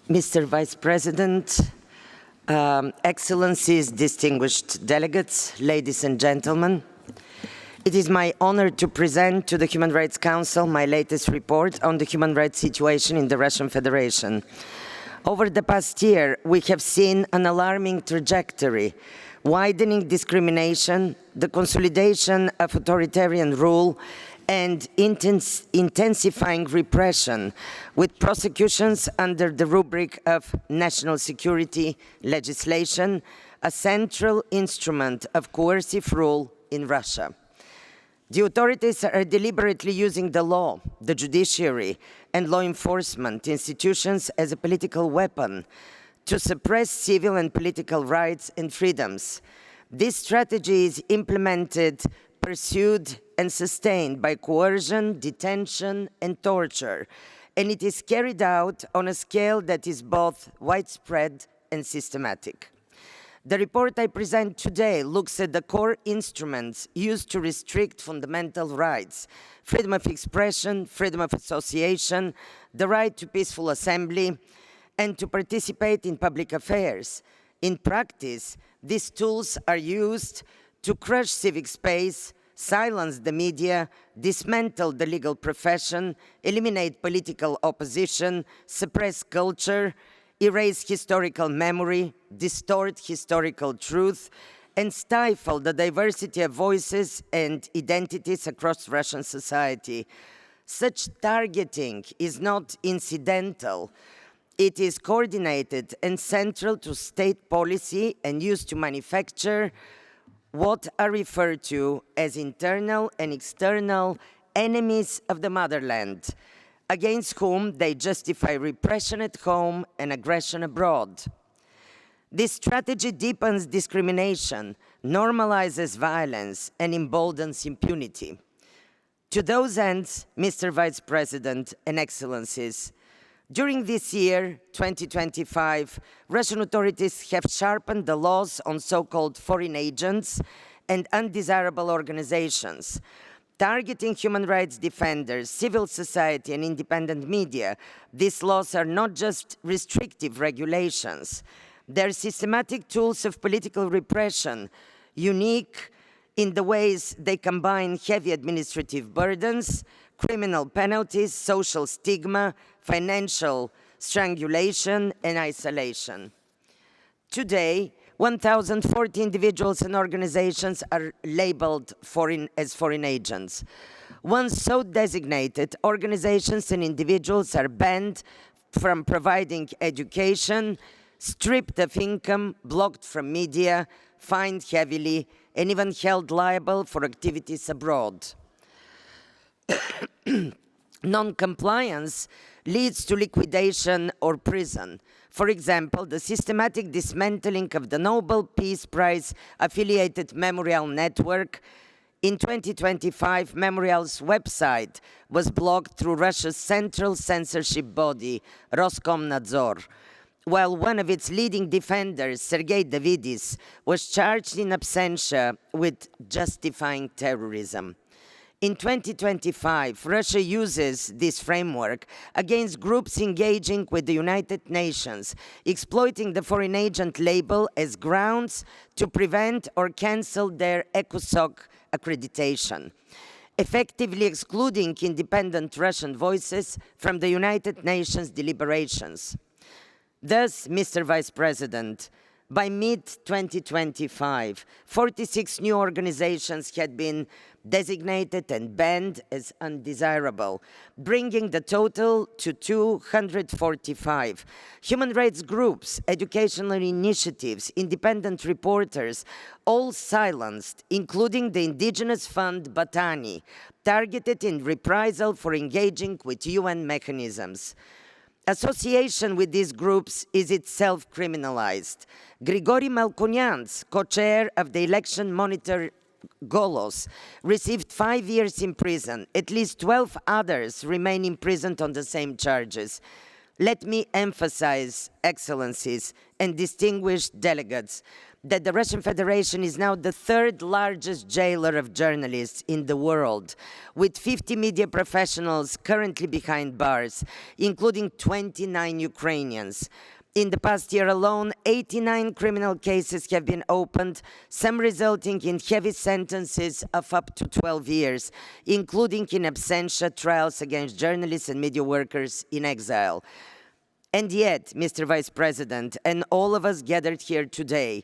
Mr. Vice President, Excellencies, distinguished delegates, ladies and gentlemen, it is my honor to present to the Human Rights Council my latest report on the human rights situation in the Russian Federation. Over the past year, we have seen an alarming trajectory, widening discrimination, the consolidation of authoritarian rule, and intensifying repression, with prosecutions under the rubric of national security legislation, a central instrument of coercive rule in Russia. The authorities are deliberately using the law, the judiciary, and law enforcement institutions as a political weapon to suppress civil and political rights and freedoms. This strategy is implemented, pursued, and sustained by coercion, detention, and torture, and it is carried out on a scale that is both widespread and systematic. The report I present today looks at the core instruments used to restrict fundamental rights: freedom of expression, freedom of association, the right to peaceful assembly, and to participate in public affairs. In practice, these tools are used to crush civic space, silence the media, dismantle the legal profession, eliminate political opposition, suppress culture, erase historical memory, distort historical truth, and stifle the diversity of voices and identities across Russian society. Such targeting is not incidental. It is coordinated and central to state policy and used to manufacture what are referred to as internal and external enemies of the motherland, against whom they justify repression at home and aggression abroad. This strategy deepens discrimination, normalizes violence, and emboldens impunity. To those ends, Mr. Vice President and Excellencies, during this year, 2025, Russian authorities have sharpened the laws on so-called foreign agents and undesirable organizations, targeting human rights defenders, civil society, and independent media. These laws are not just restrictive regulations. They're systematic tools of political repression, unique in the ways they combine heavy administrative burdens, criminal penalties, social stigma, financial strangulation, and isolation. Today, 1,040 individuals and organizations are labeled as foreign agents. Once so designated, organizations and individuals are banned from providing education, stripped of income, blocked from media, fined heavily, and even held liable for activities abroad. Non-compliance leads to liquidation or prison. For example, the systematic dismantling of the Nobel Peace Prize affiliated Memorial Network. In 2025, Memorial's website was blocked through Russia's central censorship body, Roskomnadzor, while one of its leading defenders, Sergei Davidis, was charged in absentia with justifying terrorism. In 2025, Russia uses this framework against groups engaging with the United Nations, exploiting the foreign agent label as grounds to prevent or cancel their ECOSOC accreditation, effectively excluding independent Russian voices from the United Nations deliberations. Thus, Mr. Vice President, by mid-2025, 46 new organizations had been designated and banned as undesirable, bringing the total to 245. Human rights groups, educational initiatives, independent reporters, all silenced, including the indigenous fund Batani, targeted in reprisal for engaging with UN mechanisms. Association with these groups is itself criminalized. Grigory Melkonians, co-chair of the election monitor Golos, received 5 years in prison. At least 12 others remain imprisoned on the same charges. Let me emphasize, Excellencies and distinguished delegates, that the Russian Federation is now the third largest jailer of journalists in the world, with 50 media professionals currently behind bars, including 29 Ukrainians. In the past year alone, 89 criminal cases have been opened, some resulting in heavy sentences of up to 12 years, including in absentia trials against journalists and media workers in exile. And yet, Mr. Vice President, and all of us gathered here today,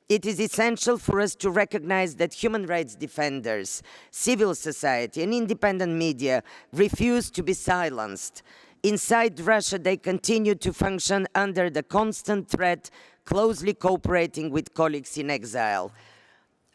it is essential for us to recognize that human rights defenders, civil society, and independent media refuse to be silenced. Inside Russia, they continue to function under the constant threat, closely cooperating with colleagues in exile.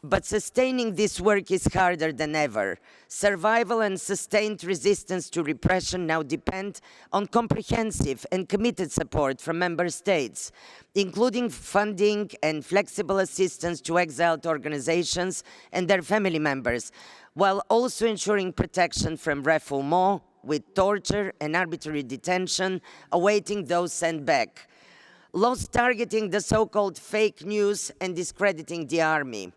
But sustaining this work is harder than ever. Survival and sustained resistance to repression now depend on comprehensive and committed support from member states, including funding and flexible assistance to exiled organizations and their family members, while also ensuring protection from refoulement, with torture and arbitrary detention awaiting those sent back. Laws targeting the so-called fake news and discrediting the army.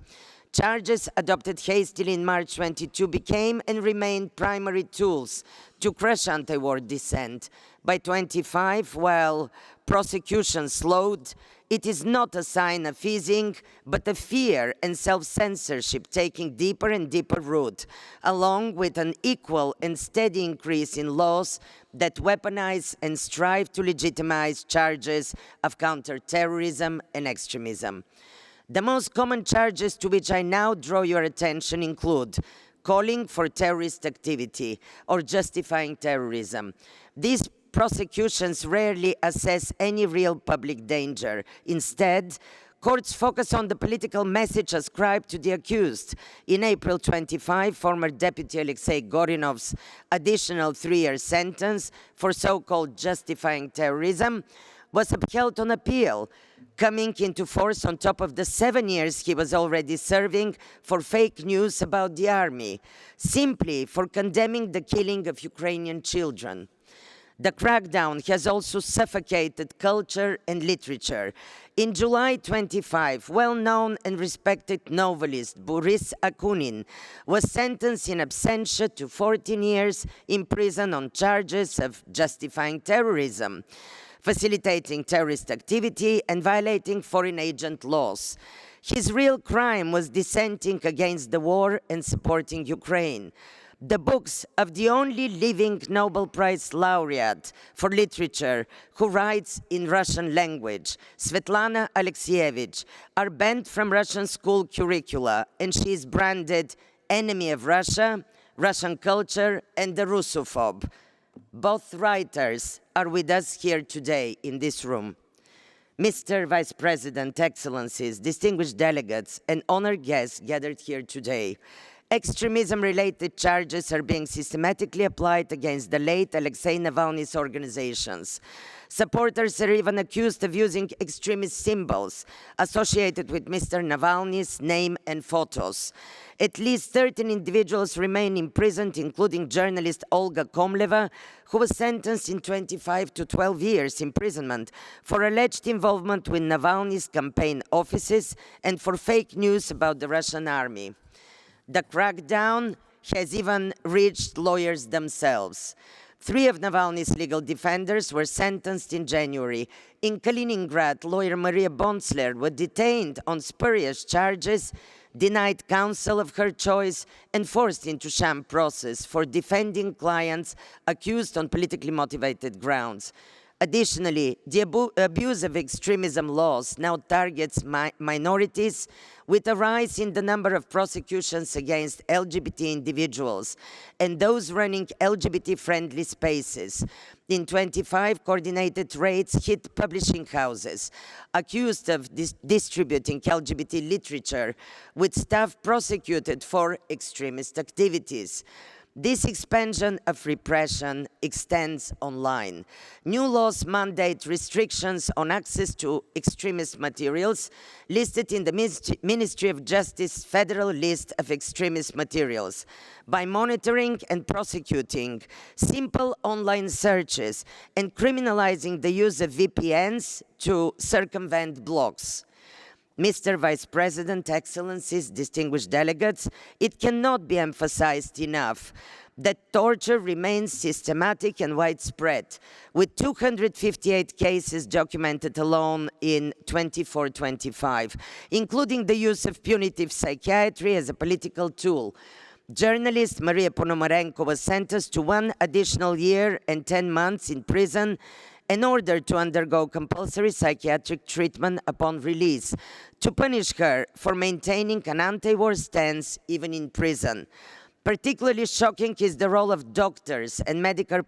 Charges adopted hastily in March 22 became and remained primary tools to crush anti-war dissent. By 25, while prosecution slowed, it is not a sign of easing, but of fear and self-censorship taking deeper and deeper root, along with an equal and steady increase in laws that weaponize and strive to legitimize charges of counterterrorism and extremism. The most common charges to which I now draw your attention include calling for terrorist activity or justifying terrorism. These prosecutions rarely assess any real public danger. Instead, courts focus on the political message ascribed to the accused. In April 25, former Deputy Alexei Gorinov's additional 3-year sentence for so-called justifying terrorism was upheld on appeal, coming into force on top of the 7 years he was already serving for fake news about the army, simply for condemning the killing of Ukrainian children. The crackdown has also suffocated culture and literature. In July 25, well-known and respected novelist Boris Akunin was sentenced in absentia to 14 years in prison on charges of justifying terrorism, facilitating terrorist activity, and violating foreign agent laws. His real crime was dissenting against the war and supporting Ukraine. The books of the only living Nobel Prize laureate for literature who writes in Russian language, Svetlana Alexievich, are banned from Russian school curricula, and she is branded enemy of Russia, Russian culture, and the Russophobe. Both writers are with us here today in this room. Mr. Vice President, Excellencies, distinguished delegates, and honored guests gathered here today, extremism-related charges are being systematically applied against the late Alexei Navalny's organizations. Supporters are even accused of using extremist symbols associated with Mr. Navalny's name and photos. At least 13 individuals remain imprisoned, including journalist Olga Komleva, who was sentenced in 25 to 12 years imprisonment for alleged involvement with Navalny's campaign offices and for fake news about the Russian army. The crackdown has even reached lawyers themselves. 3 of Navalny's legal defenders were sentenced in January. In Kaliningrad, lawyer Maria Bonsler was detained on spurious charges, denied counsel of her choice, and forced into sham process for defending clients accused on politically motivated grounds. Additionally, the abuse of extremism laws now targets minorities, with a rise in the number of prosecutions against LGBT individuals and those running LGBT-friendly spaces. In 25, coordinated raids hit publishing houses accused of distributing LGBT literature, with staff prosecuted for extremist activities. This expansion of repression extends online. New laws mandate restrictions on access to extremist materials listed in the Ministry of Justice Federal List of Extremist Materials. By monitoring and prosecuting simple online searches and criminalizing the use of VPNs to circumvent blocks. Mr. Vice President, Excellencies, distinguished delegates, it cannot be emphasized enough that torture remains systematic and widespread, with 258 cases documented alone in 24-25, including the use of punitive psychiatry as a political tool. Journalist Maria Ponomarenko was sentenced to 1 additional year and 10 months in prison in order to undergo compulsory psychiatric treatment upon release, to punish her for maintaining an anti-war stance even in prison. Particularly shocking is the role of doctors and medical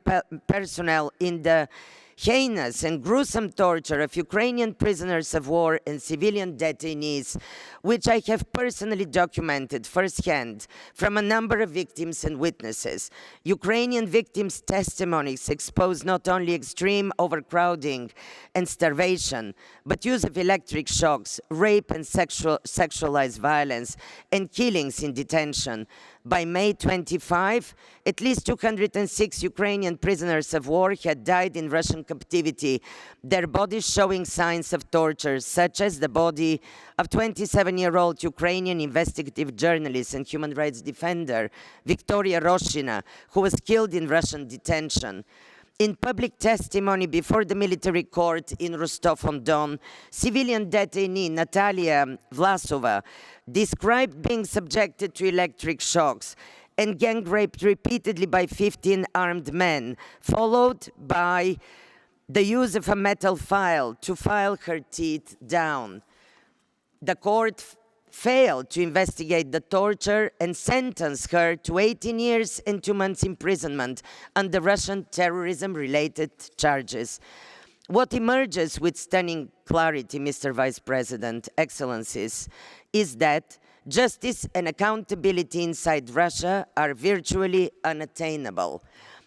personnel in the heinous and gruesome torture of Ukrainian prisoners of war and civilian detainees, which I have personally documented firsthand from a number of victims and witnesses. Ukrainian victims' testimonies expose not only extreme overcrowding and starvation, but use of electric shocks, rape and sexualized violence, and killings in detention. By May 25, at least 206 Ukrainian prisoners of war had died in Russian captivity, their bodies showing signs of torture, such as the body of 27-year-old Ukrainian investigative journalist and human rights defender, Victoria Roshina, who was killed in Russian detention. In public testimony before the military court in Rostov-on-Don, civilian detainee Natalia Vlasova described being subjected to electric shocks and gang raped repeatedly by 15 armed men, followed by the use of a metal file to file her teeth down. The court failed to investigate the torture and sentenced her to 18 years and 2 months imprisonment under Russian terrorism-related charges. What emerges with stunning clarity, Mr. Vice President, Excellencies, is that justice and accountability inside Russia are virtually unattainable.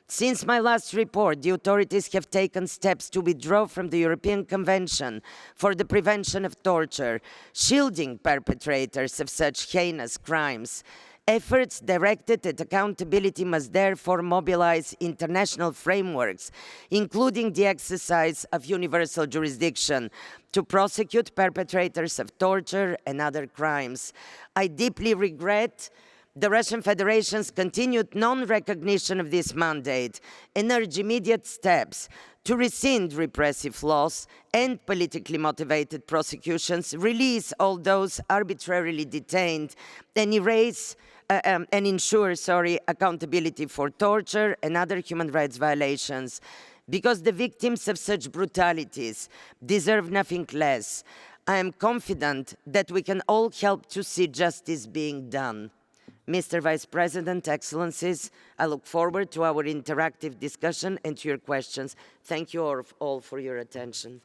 Since my last report, the authorities have taken steps to withdraw from the European Convention for the Prevention of Torture, shielding perpetrators of such heinous crimes. Efforts directed at accountability must therefore mobilize international frameworks, including the exercise of universal jurisdiction, to prosecute perpetrators of torture and other crimes. I deeply regret the Russian Federation's continued non-recognition of this mandate and urge immediate steps to rescind repressive laws and politically motivated prosecutions, release all those arbitrarily detained, and ensure accountability for torture and other human rights violations, because the victims of such brutalities deserve nothing less. I am confident that we can all help to see justice being done. Mr. Vice President, Excellencies, I look forward to our interactive discussion and to your questions. Thank you all for your attention.